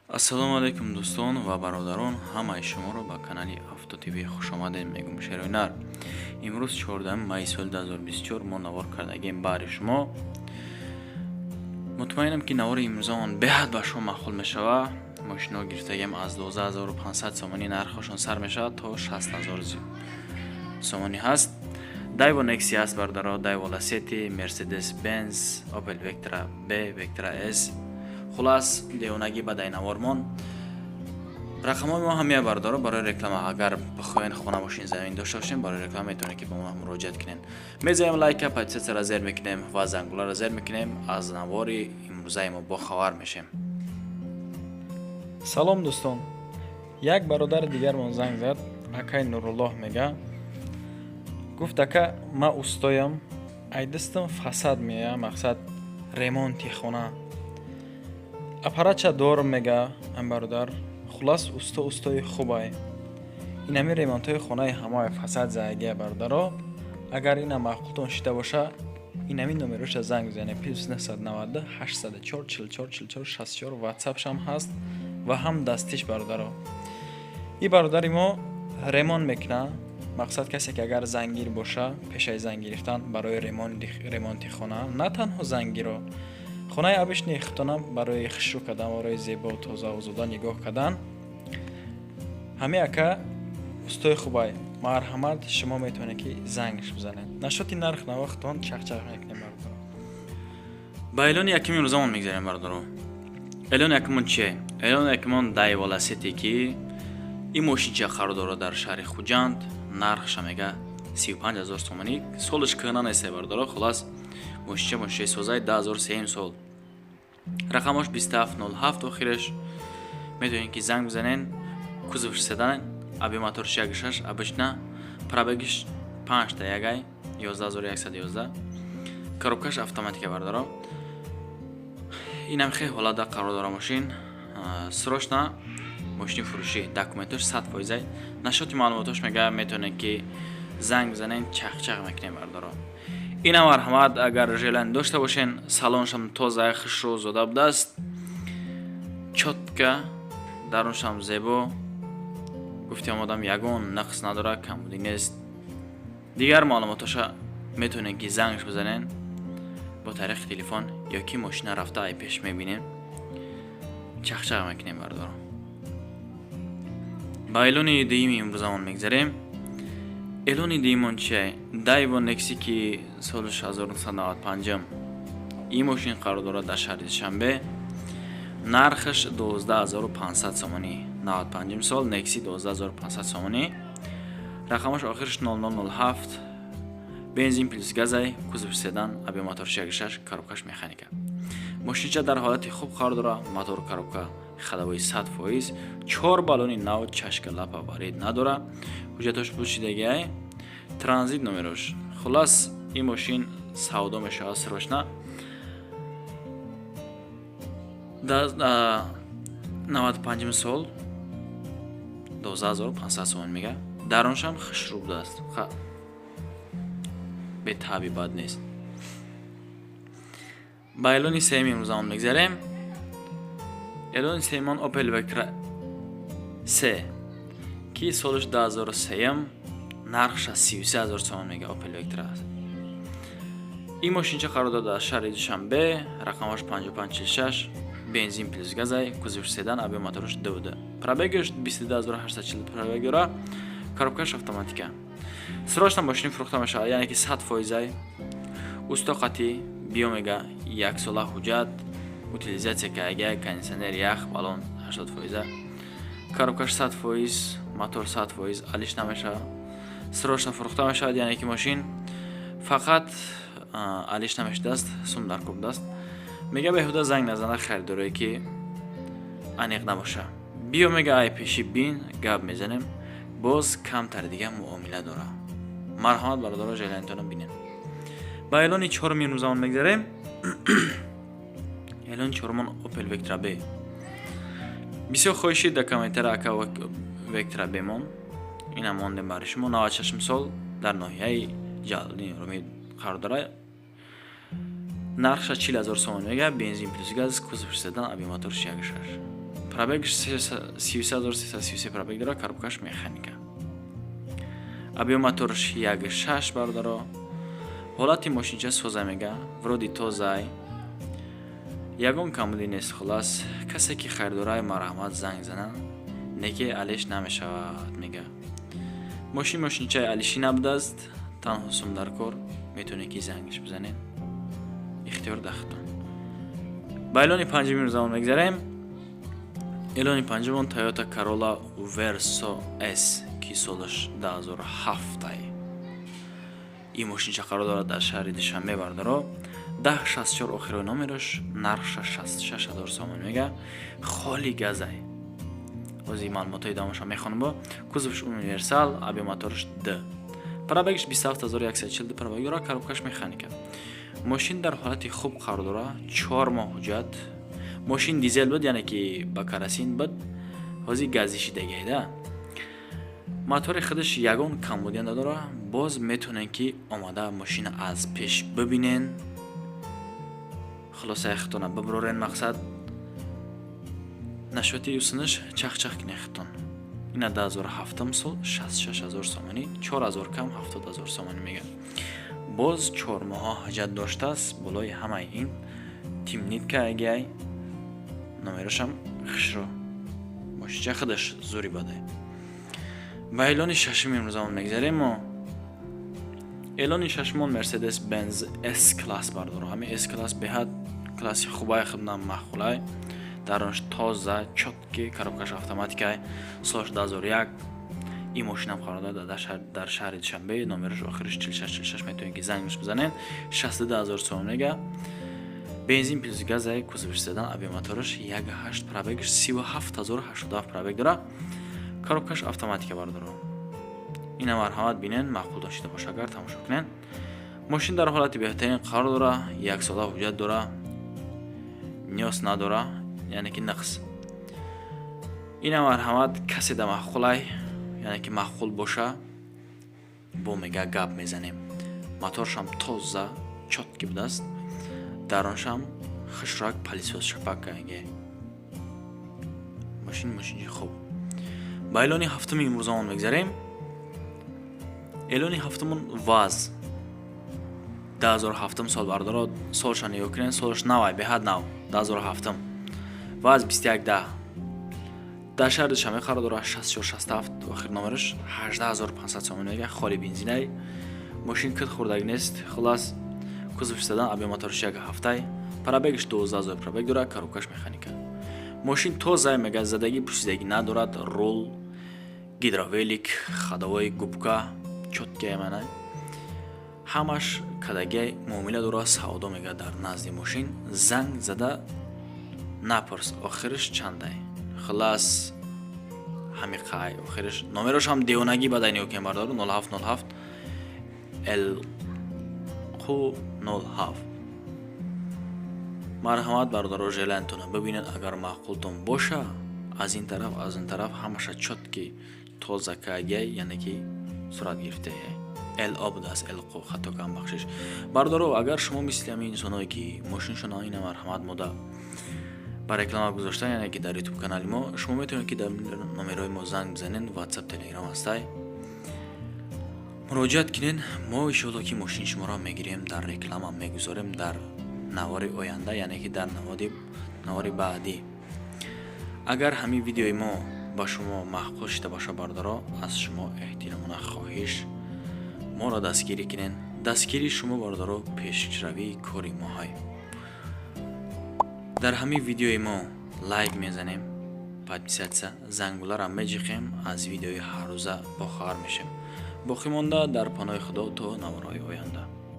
ассалому алайкум дӯстон ва бародарон, ҳамаи шуморо ба канали Автотиви хушомадед мегӯм. Шероинар, имрӯз 14 майи соли 2024 мо навор кардагем баъри шумо. мутмаинам ки навори имрӯзамон беҳад ба шумо маъқул мешава. мошинҳо гирифтагем аз 12500 сомонӣ нархашон сар мешавад то 60000 сомонӣ ҳаст. Daewoo Nexia аст бародаро, Daewoo Lacetti, Mercedes Benz, Opel Vectra B, Vectra S. хулас деонаги ба дайнавормон. рақамҳои мо ҳамия бародаро барои реклама. Агар бихоҳен хона мошин замин дошта бошем, барои реклама метавонед ки ба мо муроҷиат кунед. Мезаем лайка, подписатсияро зер мекунем ва зангуларо зер мекунем. аз навори имрӯзаи мо бохабар мешем. салом дӯстон, як бародари дигармон занг зад. Акай Нуруллоҳ мега, гуфт ака ма устоям, айдистам фасад мея, мақсад ремонти хона. апарача дорм мега ам бародар. хулас устои хубай. инами ремонтои хонаи ҳамаи фасад заягия бародаро. агар ина маъқултон шида боша, инами номероша занг бизанед. + 990 804 44 44 64 ватсапшам ҳаст ва ҳам дастиш бародаро. И бародари мо ремонт мекуна. мақсад касе ки агар зангир боша, пешаи занг гирифтан барои ремонти хона, на танҳо зангиро, хонаи обични хитона барои хушрӯ кардан, барои зебо тоза озода нигоҳ кардан, ҳами ака устои хубай. марҳамат, шумо метавонед ки зангш бизанед. нашоти нарх навақтон чақчақ мекунем бародаро. ба эълони якуми имрӯзамон мегзарем бародаро. эълони якумон чие? эълони якумон Daewoo Lacetti ки ин мошинча қарор дорад дар шаҳри Хуҷанд. нархша мега 35000 сомонӣ. солиш кӯна нест бародаро. хулас мошинчаи созаи 2003 сол. рақамаш 2707 охираш. метавонед ки занг бизанен. кузовш седан, аби моторш 1.6 обычна, пробегиш 5 та ягай 11111. коробкаш автоматика бародаро. инам хеле ҳолата қарор дора мошин. срочна мошини фурӯшӣ, документош 100%. нашоти маълумотош мега метавонед ки занг бизанен, чақчақ мекунем бародаро. ина марҳамат, агар желание дошта бошен, салоншам тоза хушрӯ зода будааст. чотка, даруншам зебо. гуфтем одам ягон нақс надора, камбудӣ нест. дигар маълумотоша метавонед ки зангш бизанен бо тариқи телефон ё ки мошина рафта ай пеш мебинем. чақчақ мекунем бародаро. ба эълони дуюми имрӯзамон мегзарем. эълони дуюмон чие? Daewoo Nexia ки соли 1995 ин мошин қарор дорад дар шаҳри Душанбе. нархаш 12500 сомонӣ. 95 сол Nexia 12500 сомонӣ. рақамаш охираш 0007. бензин плюс газай, кузов седан, аби моторш 1.6, коробкаш механика. мошинча дар ҳолати хуб қарор дорад. мотор коробка ходовои 100%. 4 баллони нав, чашка лапа варид надора. ҳуҷҷатош пӯшидагиай. транзит номерош. хулас ин мошин савдо мешавад срочна. 95 сол 12500 сомон мега. дароншам хушрӯ будааст. бетаби бад нест. ба эълони сеюми имрӯзамон мегзарем. эълони сеюмон Opel Vectra C ки солиш 2003. нархша 33000 сомон мега. Opel Vectra. ин мошинча қарор дорад дар шаҳри Душанбе. рақамаш 5546. бензин плюс газай, кузовш седан, аби моторш 2. пробегаш 22840 пробег дора. коробкаш автоматика. срочна мошин фурӯхта мешавад, яъне ки 100%. устоқати биё мега 1 сола ҳуҷҷат. утилизатсия кардаги кондитсионер, ях, баллон 80%. коробкаш 100%, мотор 100%, алиш намешавад. срочна фурӯхта мешавад, яъне ки мошин фақат алиш намешудааст, сум дар кӯб даст. мега беҳуда занг назана харидорое ки аниқ набоша. биё мега ай пеши бин, гап мезанем. боз камтар дига муомила дора. марҳамат бародаро, желаниятонро бинем. ба эълони чорми имрӯзамон мегзарем. эълони чормон Opel Vectra B. бисёр хоҳиши документари ака Vectra B-мон. ина мондем бари шумо. 96 сол дар ноҳияи Ҷалолиддин Румиев қарор дорад. нархша 40000 сомон мега. бензин плюс газ, кузов седан, аби моторш 1.6. пробегш 33333 пробег дора, коробкаш механика. Абиомоторш 1.6 бародаро. ҳолати мошинча соза мега, вроди тозай. ягон камуди нест хулас, касе ки хайрдораи марҳамат занг зана, неки алиш намешавад мега. Мошинчаи алиши набудааст, танҳо сум дар кор, метавонед ки зангиш бизанед. ихтиёр дахтон. ба эълони панҷумин рӯзамон мегзарем. эълони панҷумон Toyota Corolla Verso S ки солаш 2007 ин мошинча қарор дорад дар шаҳри Душанбе бардаро. 1064 охирои номераш, нархша 66000 сомон мега. холи газай. ҳозир маълумотои дамоша мехонам бо. кузовш универсал, абиомоторш D. пробегш 27140 пробег дора, коробкаш механика. мошин дар ҳолати хуб қарор дора, 4 моҳ ҳуҷҷат. мошин дизел буд, яъне ки ба керосин буд. ҳозир газишидагида. мотори худаш ягон камбудианда дора. боз метавонен ки омада мошина аз пеш бибинен. хулоса хитона биброрен, мақсад нашоти усунаш чахчах кине хитон. ина 2007 сол 66000 сомонӣ, 4000 кам 70000 сомонӣ мега. боз 4 моҳа ҳаҷат доштааст. болои ҳамаи ин тимнитка агай номерашам хишро мошинча худаш зури бадай. ба эълони шашум имрӯзамон мегзарем. мо эълони шашумон Mercedes Benz S-класс бардоро. ҳамин S-класс беҳад класси хубай худнам маъқулай. даронш тоза, чотки, коробкаш автоматикай, солаш 2001. ин мошинам қарор дорад дар шаҳри Душанбе. номераш охириш 4646 метавонед ки зангаш бизанед. 62000 сом мега. бензин плюс газай, кузовиш седан, абиомотораш 1.8 пробегш 37087 пробег дора. коробкаш автоматика бардоро. ина марҳамат бинен, маъқул дошида боша, агар тамошо кунен. мошин дар ҳолати беҳтарин қарор дора, 1 сола ҳуҷҷат дора. ниёз надора, яъне ки нақс. ина марҳамат каседа маъқулай, яъне ки маъқул боша, бо мега гап мезанем. моторшам тоза, чотки будааст. дароншам хишрак палисоз шапака аге. мошинчи хуб. ба эълони ҳафтуми имрӯзамон мегзарем. эълони ҳафтумон ВАЗ 2007 сол бардоро. солша нигоҳ кунед, солаш навай, беҳад нав. 2007 ВАЗ 2110 дар шаҳри Душанбе қарор дора. 6467 охир номераш 18500 сомон мега. холи бензинай. мошин кит хурдаги нест. хулас кузовиш седан, абиомоторш 1.7, пробегш 12000 пробег дора, коробкаш механика. мошин тоза мега, задаги пусидаги надорад. рул, гидровелик, ходовой губка, чотки яманай. ҳамаш кадаги муомила дора. савдо мега дар назди мошин. занг зада напурс охириш чандай. хулас ҳамиқай охириш номераш ҳам девонагӣ бадай нигоҳ кунед бардор. 0707 L07. марҳамат бардоро, желаентона бибинед, агар маъқултон боша. аз ин тараф ҳамаша чотки тоза кагай, яъне ки сурат гирифтае. LO будааст, LQ хато кам бахшиш. бардоро, агар шумо мисли ҳамин инсоное ки мошиншона ина марҳамат мода ба реклама гузоштан, яъне ки дар YouTube канали мо, шумо метавонед ки дар номерҳои мо занг бизанед. WhatsApp, Telegram ҳастай. муроҷиат кунед. мо иншоалло ки мошини шуморо мегирем, дар реклама мегузорем дар навори оянда, яъне ки дар навори баъдӣ. агар ҳамин видеои мо ба шумо маъқул шида боша бардоро, аз шумо эҳтиромона хоҳиш моро дастгирӣ кунед. дастгирии шумо бардоро пешравии кори моҳай. дар ҳамин видеои мо лайк мезанем, подписатсия, зангуларо меҷиқем, аз видеои ҳаррӯза бохабар мешем. боқӣ монда дар паноҳи худо то наворҳои оянда.